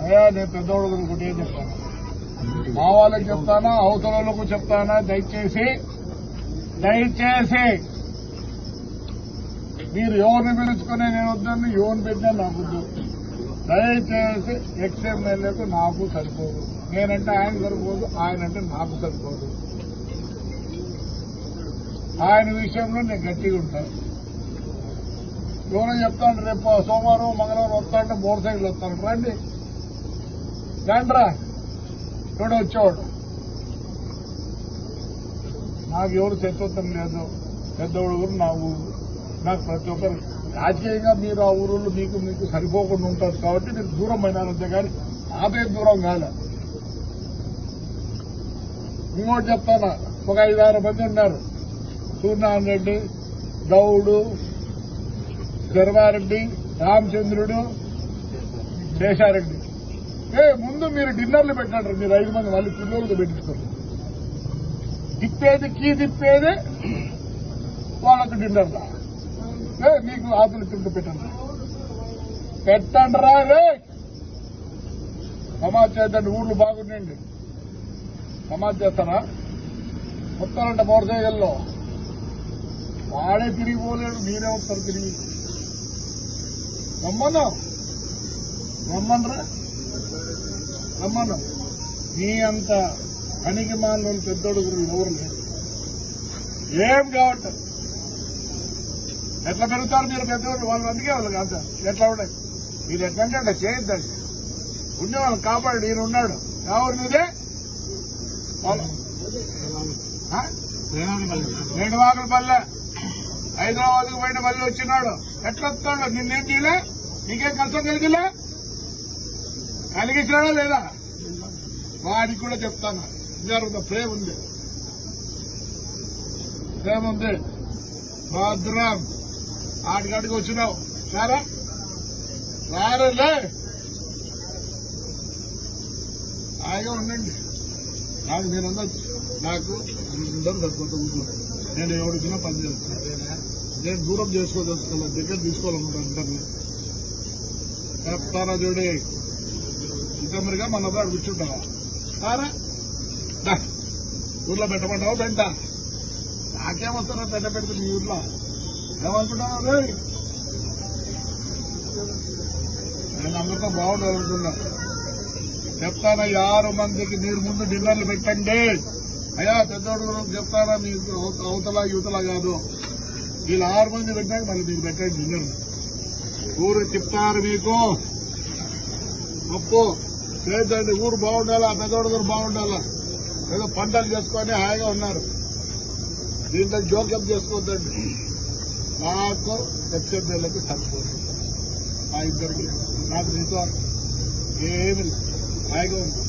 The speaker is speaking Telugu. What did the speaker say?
అయ్యా నేను పెద్దోడు ఒకటే చెప్తాను, మా వాళ్ళకి చెప్తానా అవతల వాళ్ళకు చెప్తానా, దయచేసి మీరు ఎవరిని పిలుచుకునే నేను వద్దని ఎవరిని పెట్టినా నాకు వద్దు. దయచేసి ఎక్స్ఎమ్మెల్యేకు నాకు సరిపోదు, నేనంటే ఆయన సరిపోదు, ఆయనంటే నాకు సరిపోదు. ఆయన విషయంలో నేను గట్టిగా ఉంటాను. ఎవరో చెప్తాను రేపు సోమవారం మంగళవారం వస్తాంటే మోటార్ సైకిల్ వస్తాను, రండి రా ఇక్కడ వచ్చేవాడు. నాకు ఎవరు శత్రుత్వం లేదు, పెద్ద ఊరు నా ఊరు, నాకు ప్రతి ఒక్కరు రాజకీయంగా మీరు ఆ ఊరులో మీకు సరిపోకుండా ఉంటారు కాబట్టి మీరు దూరం అయినారంతే కానీ నాపే దూరం కాలే. ఇంకోటి చెప్తాను, ఒక 5-6 మంది ఉన్నారు, సూర్యనారాయణ రెడ్డి, గౌడు, శర్వారెడ్డి, రామచంద్రుడు, శేషారెడ్డి. ముందు మీరు డిన్నర్లు పెట్టండి, మీరు 5 మంది వాళ్ళు పిల్లలతో పెట్టిస్తారు. తిప్పేది వాళ్ళకు డిన్నర్లా మీకు ఆతులు తింటూ పెట్టండి రా రే. సమాజ్ చేద్దండి, ఊర్లు బాగుండండి. సమాజ్ చేస్తారా మొత్తాలంటే మోటార్ సైకిల్లో వాడే తిరిగిపోలేడు, మీరే వస్తారు తిరిగి. రమ్మను మీ అంత పనికి మాలను పెద్దోడు ఎవరు లేదు. ఏం కావట్లేదు, ఎట్లా పెరుగుతారు మీరు పెద్దవాళ్ళు, వాళ్ళు అందుకే వాళ్ళు కాదు ఎట్లా ఉన్నాయి. మీరు ఎట్లంటే అట్లా చేయొద్దండి, ఉండే వాళ్ళని కాపాడు. ఈయన ఉన్నాడు, ఎవరు మీదే వేణువాకలపల్లె, హైదరాబాద్కు పోయిన మళ్ళీ వచ్చినాడు. ఎట్లా వస్తాడు, నిన్నేం చేయలే, నీకేం కష్టం కలిగించినాడా లేదా? వాడికి కూడా చెప్తాను, జరుగుతుంది ప్రేమ ఉంది భద్రం. ఆటికాడికి వచ్చినావు సారా రారేలే, హాయిగా ఉండండి. నాకు మీరందరూ నాకు అందరూ సరిపోతుంది. నేను ఎవరికైనా పని చేస్తాను, నేను దూరం చేసుకోదలుచుకోవాలి, దగ్గర తీసుకోవాలనుకుంటాను. అందరినీ చెప్తారా చూడే, ఇంకమరిగా మన దగ్గర కూర్చుంటావా సారా, ఊర్లో పెట్టమంటావా పెంట? నాకేమొస్తారా పెద్ద పెడితే మీ ఊర్లో ఏమనుకుంటున్నావు? నేను అందరితో బాగుండాలనుకున్నా. చెప్తానా 6 మందికి మీరు ముందు డిన్నర్లు పెట్టండి. అయ్యా పెద్దోడు చెప్తానా, మీకు అవతల యువతల కాదు, వీళ్ళు 6 మంది పెట్టాక మళ్ళీ మీకు పెట్టండి డిన్నర్. ఊరు చెప్తారు మీకు ఒప్పు చేద్దండి, ఊరు బాగుండాలా, పెద్దోడు గారు బాగుండాలా. ఏదో పంటలు చేసుకొని హాయిగా ఉన్నారు, దీంట్లో జోక్యం చేసుకోవద్దండి. నాకు ఎక్స్ఎమ్మెల్యేకి సరిపోదు, మా ఇద్దరికి నాకు మీతో ఏమి హాయిగా ఉంది.